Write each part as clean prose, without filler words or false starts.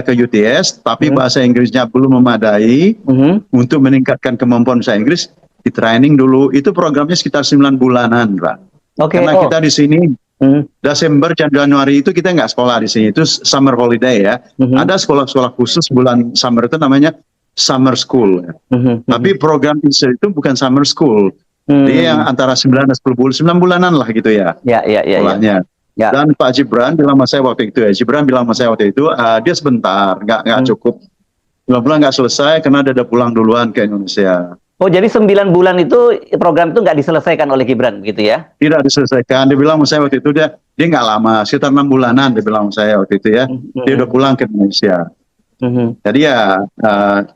ke UTS, tapi Hmm. bahasa Inggrisnya belum memadai untuk meningkatkan kemampuan bahasa Inggris, di training dulu. Itu programnya sekitar 9 bulanan, Pak. Oke. Karena kita di sini Hmm. Desember dan Januari itu kita nggak sekolah di sini, itu summer holiday ya. Ada sekolah-sekolah khusus bulan summer itu namanya summer school. Tapi program ISER itu bukan summer school. Dia yang antara 9 dan 10 bulan, 9 bulanan lah gitu ya. Ya. Sekolahnya. Ya. Dan Pak Gibran bilang sama saya waktu itu dia sebentar, nggak cukup. 9 bulan nggak selesai karena dia udah pulang duluan ke Indonesia. Oh, jadi 9 bulan itu program itu nggak diselesaikan oleh Gibran, gitu ya? Tidak diselesaikan. Dia bilang sama saya waktu itu dia nggak lama, sekitar 6 bulanan dia bilang sama saya waktu itu ya. Dia udah pulang ke Indonesia. Jadi ya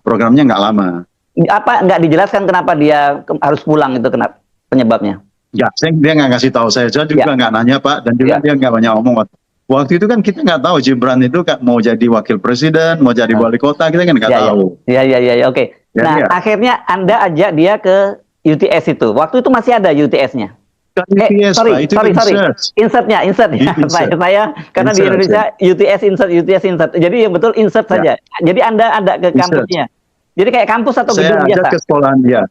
programnya nggak lama. Apa nggak dijelaskan kenapa dia harus pulang itu, kenapa penyebabnya? Ya, dia nggak ngasih tahu saya juga nggak nanya Pak, dan juga dia nggak banyak ngomong. Waktu itu kan kita nggak tahu Gibran itu mau jadi wakil presiden, mau jadi wali kota, kita kan nggak tahu. Iya, oke. Nah, akhirnya Anda ajak dia ke UTS itu. Waktu itu masih ada UTS-nya. Sorry. Insertnya. Saya karena di Indonesia UTS insert. Jadi yang betul insert saja. Jadi Anda ada ke kampusnya. Jadi kayak kampus atau gedung biasa? Saya ajak ke sekolahan dia.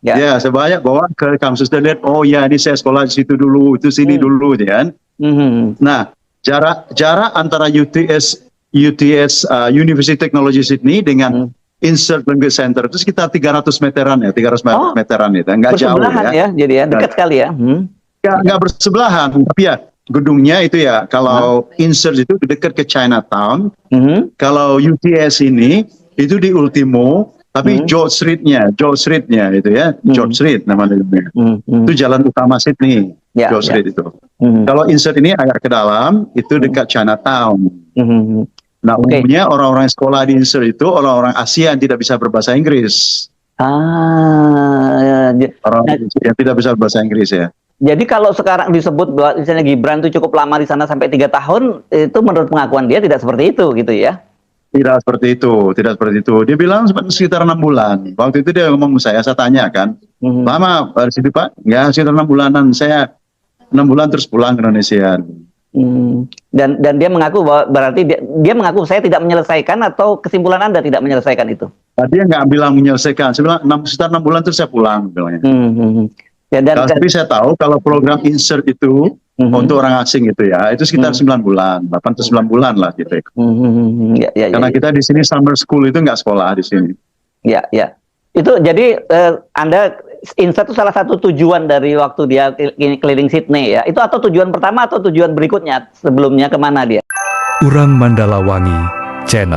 Ya, saya banyak bawa ke kampus dan lihat, oh ya ini saya sekolah di situ dulu, itu sini dulu, kan. Nah, jarak antara UTS University Technology Sydney dengan Insert Language Center itu sekitar 300 meteran ya, 300 meteran itu, nggak jauh ya. Jadi ya, dekat sekali ya. Nggak bersebelahan, tapi ya gedungnya itu ya, kalau Insert itu dekat ke Chinatown, kalau UTS ini itu di Ultimo, tapi George Street-nya itu ya, George Street namanya. Itu jalan utama Sydney, George Street itu. Kalau Insert ini agak ke dalam, itu dekat Chinatown. Nah, umumnya orang-orang sekolah di Insert itu orang-orang Asia yang tidak bisa berbahasa Inggris. Orang yang tidak bisa berbahasa Inggris ya. Jadi kalau sekarang disebut bahwa misalnya Gibran itu cukup lama di sana sampai 3 tahun, itu menurut pengakuan dia tidak seperti itu gitu ya? Tidak seperti itu. Dia bilang sekitar 6 bulan. Waktu itu dia ngomong saya tanya kan, lama di situ Pak? Ya sekitar 6 bulanan. Saya 6 bulan terus pulang ke Indonesia. Dan dia mengaku bahwa berarti dia mengaku saya tidak menyelesaikan, atau kesimpulan Anda tidak menyelesaikan itu? Dia nggak bilang menyelesaikan. Saya bilang sekitar 6 bulan terus saya pulang. Bilangnya. Tapi saya tahu kalau program Insert itu untuk orang asing itu ya, itu sekitar 9 bulan, 8 atau 9 bulan lah gitu. Karena kita di sini summer school itu nggak sekolah di sini. Ya. Itu jadi Anda Insert itu salah satu tujuan dari waktu dia keliling Sydney ya. Itu atau tujuan pertama atau tujuan berikutnya sebelumnya kemana dia? Urang Mandalawangi Channel.